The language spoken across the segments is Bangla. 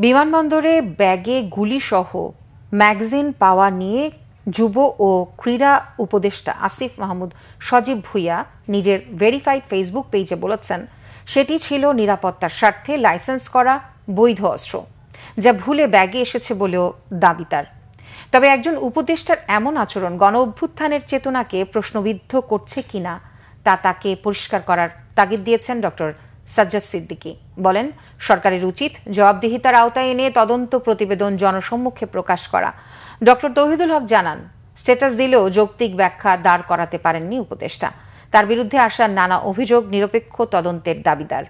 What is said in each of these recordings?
বিমানবন্দরে ব্যাগে গুলিসহ ম্যাগাজিন পাওয়া নিয়ে যুব ও ক্রীড়া উপদেষ্টা আসিফ মাহমুদ সজীব ভুঁইয়া নিজের ভেরিফাইড ফেসবুক পেজে বলেছেন, সেটি ছিল নিরাপত্তার স্বার্থে লাইসেন্স করা বৈধ অস্ত্র, যা ভুলে ব্যাগে এসেছে বলেও দাবি তার। তবে একজন উপদেষ্টার এমন আচরণ গণ অভ্যুত্থানের চেতনাকে প্রশ্নবিদ্ধ করছে কিনা তা তাকে পরিষ্কার করার তাগিদ দিয়েছেন ডক্টর সাজ্জাদ সিদ্দিকী। বলেন, সরকারের উচিত জবাবদিহিতার আওতায় এনে তদন্ত প্রতিবেদন জনসম্মুখে প্রকাশ করা। ডক্টর তৌহিদুল হক জানান, স্ট্যাটাস দিলেও যৌক্তিক ব্যাখ্যা দাঁড় করাতে পারেননি উপদেষ্টা। তার বিরুদ্ধে আসা নানা অভিযোগ নিরপেক্ষ তদন্তের দাবিদার।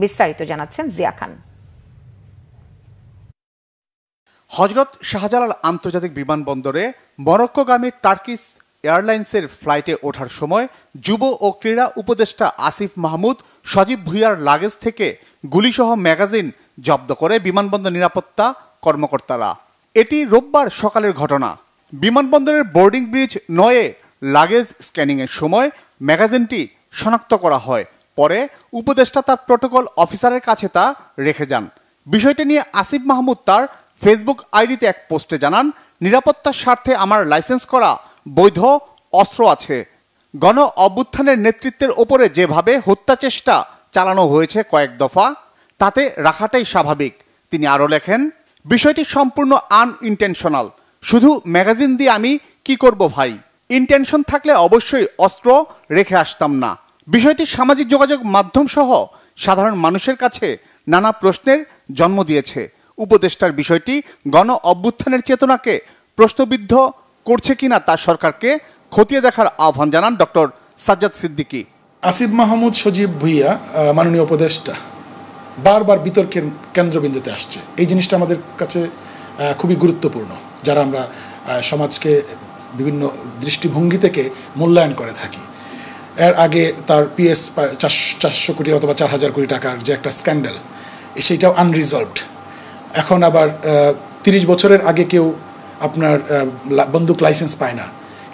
বিস্তারিত জানাচ্ছেন জিয়া খান। হযরত শাহজালাল আন্তর্জাতিক বিমানবন্দরে মরক্কোগামী টার্কিশ এয়ারলাইন্সের ফ্লাইটে ওঠার সময় যুব ও ক্রীড়া উপদেষ্টা আসিফ মাহমুদ সজীব ভুঁইয়ার লাগেজ থেকে গুলিসহ ম্যাগাজিন জব্দ করে বিমানবন্দর নিরাপত্তা কর্মকর্তারা। এটি রোববার সকালের ঘটনা। বিমানবন্দরের বোর্ডিং ব্রিজ 9-এ লাগেজ স্ক্যানিংয়ের সময় ম্যাগাজিনটি শনাক্ত করা হয়। পরে উপদেষ্টা তার প্রোটোকল অফিসারের কাছে তা রেখে যান। বিষয়টি নিয়ে আসিফ মাহমুদ তার ফেসবুক আইডিতে এক পোস্টে জানান, নিরাপত্তার স্বার্থে আমার লাইসেন্স করা বৈধ অস্ত্র আছে। গণ অভ্যুত্থানের নেতৃত্বের ওপরে যেভাবে হত্যা চেষ্টা চালানো হয়েছে কয়েক দফা, তাতে রাখাটাই স্বাভাবিক। তিনি আরও লেখেন, বিষয়টি সম্পূর্ণ আনইনটেনশনাল। শুধু ম্যাগাজিন দিয়ে আমি কি করব ভাই? ইন্টেনশন থাকলে অবশ্যই অস্ত্র রেখে আসতাম না। বিষয়টি সামাজিক যোগাযোগ মাধ্যম সহ সাধারণ মানুষের কাছে নানা প্রশ্নের জন্ম দিয়েছে। উপদেষ্টার বিষয়টি গণ অভ্যুত্থানের চেতনাকে প্রশ্নবিদ্ধ করছে কিনা তা সরকারকে খতিয়ে দেখার আহ্বান জানান ডক্টর সাজ্জাদ সিদ্দিকী। আসিফ মাহমুদ সজীব ভুঁইয়া মাননীয় উপদেষ্টা বারবার বিতর্কের কেন্দ্রবিন্দুতে আসছে। এই জিনিসটা আমাদের কাছে খুবই গুরুত্বপূর্ণ, যারা আমরা সমাজকে বিভিন্ন দৃষ্টিভঙ্গি থেকে মূল্যায়ন করে থাকি। এর আগে তার পিএস 400 কোটি অথবা 4000 কোটি টাকার যে একটা স্ক্যান্ডাল, সেইটাও আনরিজলভড। এখন আবার 30 বছরের আগে কেউ আপনার বন্দুক লাইসেন্স পায় না,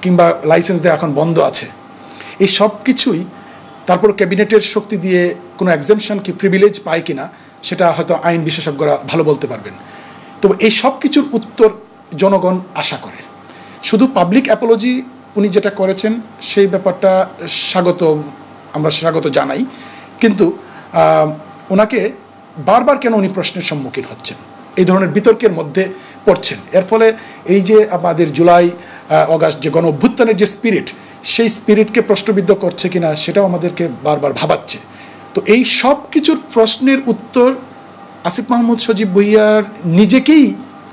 কিংবা লাইসেন্স দেওয়া এখন বন্ধ আছে। এই সব কিছুই তারপর ক্যাবিনেটের শক্তি দিয়ে কোনো এক্সেমশন কি প্রিভিলেজ পায় কিনা সেটা হয়তো আইন বিশেষজ্ঞরা ভালো বলতে পারবেন। তবে এই সব কিছুর উত্তর জনগণ আশা করে। শুধু পাবলিক অ্যাপোলজি উনি যেটা করেছেন সেই ব্যাপারটা আমরা স্বাগত জানাই, কিন্তু ওনাকে বারবার কেন উনি প্রশ্নের সম্মুখীন হচ্ছেন, এই ধরনের বিতর্কের মধ্যে পড়ছেন। এর ফলে এই যে আমাদের জুলাই অগাস্ট যে গণ অভ্যুত্থানের যে স্পিরিট, সেই স্পিরিটকে প্রশ্নবিদ্ধ করছে কিনা সেটাও আমাদেরকে বারবার ভাবাচ্ছে। তো এই সব কিছুর প্রশ্নের উত্তর আসিফ মাহমুদ সজীব ভুঁইয়ার নিজেকেই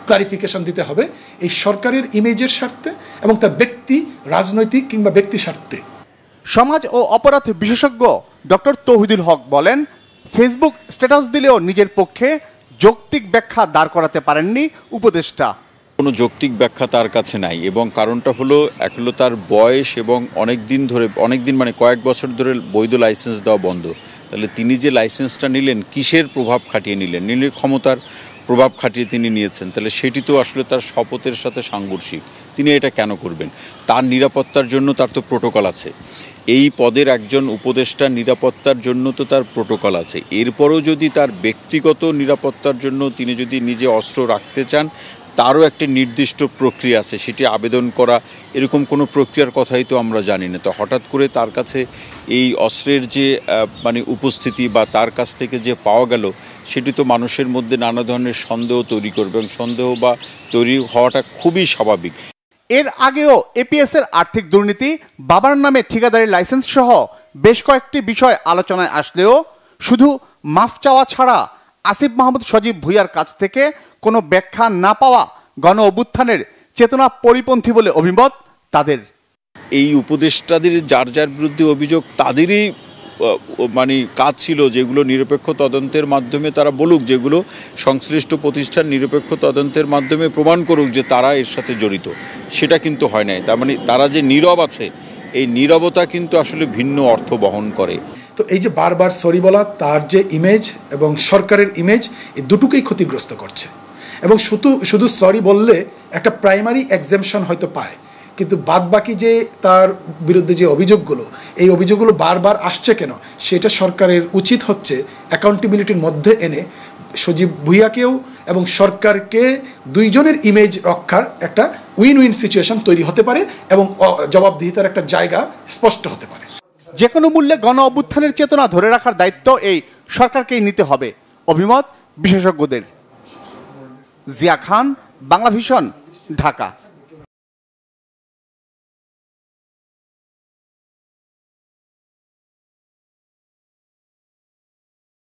ক্লারিফিকেশন দিতে হবে, এই সরকারের ইমেজের স্বার্থে এবং তার ব্যক্তি রাজনৈতিক কিংবা ব্যক্তি স্বার্থে। সমাজ ও অপরাধ বিশেষজ্ঞ ডক্টর তৌহিদুল হক বলেন, ফেসবুক স্ট্যাটাস দিলেও নিজের পক্ষে যৌক্তিক ব্যাখ্যা দাঁড় করাতে পারেননি উপদেষ্টা। কোনো যৌক্তিক ব্যাখ্যা তার কাছে নাই, এবং কারণটা হলো এক হলো তার বয়স এবং অনেক দিন মানে কয়েক বছর ধরে বৈধ লাইসেন্স দেওয়া বন্ধ। তাহলে তিনি যে লাইসেন্সটা নিলেন কিসের প্রভাব খাটিয়ে নিলেন? ক্ষমতার প্রভাব খাটিয়ে তিনি নিয়েছেন, তাহলে সেটি তো আসলে তার শপথের সাথে সাংঘর্ষিক। তিনি এটা কেন করবেন? তার নিরাপত্তার জন্য তার তো প্রোটোকল আছে। এই পদের একজন উপদেষ্টার নিরাপত্তার জন্য তো তার প্রোটোকল আছে। এরপরও যদি তার ব্যক্তিগত নিরাপত্তার জন্য তিনি যদি নিজে অস্ত্র রাখতে চান, তারও একটা নির্দিষ্ট প্রক্রিয়া আছে, সেটি আবেদন করা, এরকম কোনো প্রক্রিয়ার কথাই তো আমরা জানি না। তো হঠাৎ করে তার কাছে এই অস্ত্রের যে উপস্থিতি বা তার কাছ থেকে যে পাওয়া গেল, সেটি তো মানুষের মধ্যে নানা ধরনের সন্দেহ তৈরি করবে, এবং সন্দেহ বা তৈরি হওয়াটা খুবই স্বাভাবিক। এর আগেও এপিএস এর আর্থিক দুর্নীতি, বাবার নামে ঠিকাদারি লাইসেন্স সহ বেশ কয়েকটি বিষয় আলোচনায় আসলেও শুধু মাফ চাওয়া ছাড়া আসিফ মাহমুদ সজীব ভুঁইয়ার কাছ থেকে কোনো ব্যাখ্যা না পাওয়া গণ অভ্যুত্থানের চেতনা পরিপন্থী বলে অভিমত তাদের। এই উপদেষ্টাদের যার যার বিরুদ্ধে অভিযোগ, তাদেরই কাজ ছিল যেগুলো নিরপেক্ষ তদন্তের মাধ্যমে তারা বলুক, যেগুলো সংশ্লিষ্ট প্রতিষ্ঠান নিরপেক্ষ তদন্তের মাধ্যমে প্রমাণ করুক যে তারা এর সাথে জড়িত। সেটা কিন্তু হয় নাই। তার মানে তারা যে নীরব আছে, এই নীরবতা কিন্তু আসলে ভিন্ন অর্থ বহন করে। তো এই যে বারবার সরি বলা, তার যে ইমেজ এবং সরকারের ইমেজ, এই দুটোকেই ক্ষতিগ্রস্ত করছে। এবং শুধু সরি বললে একটা প্রাইমারি এক্সেমশন হয়তো পায়, কিন্তু বাদবাকি যে তার বিরুদ্ধে যে অভিযোগগুলো, এই অভিযোগগুলো বারবার আসছে কেন, সেটা সরকারের উচিত হচ্ছে অ্যাকাউন্টেবিলিটির মধ্যে এনে সজীব ভুইয়াকেও এবং সরকারকে দুইজনের ইমেজ রক্ষার একটা উইন উইন সিচুয়েশন তৈরি হতে পারে এবং জবাবদিহিতার একটা জায়গা স্পষ্ট হতে পারে। যে কোনো মূল্যে গণ অভ্যুত্থানের চেতনা ধরে রাখার দায়িত্ব এই সরকারকেই নিতে হবে, অভিমত বিশেষজ্ঞদের। জিয়া খান, বাংলা ভিশন, ঢাকা।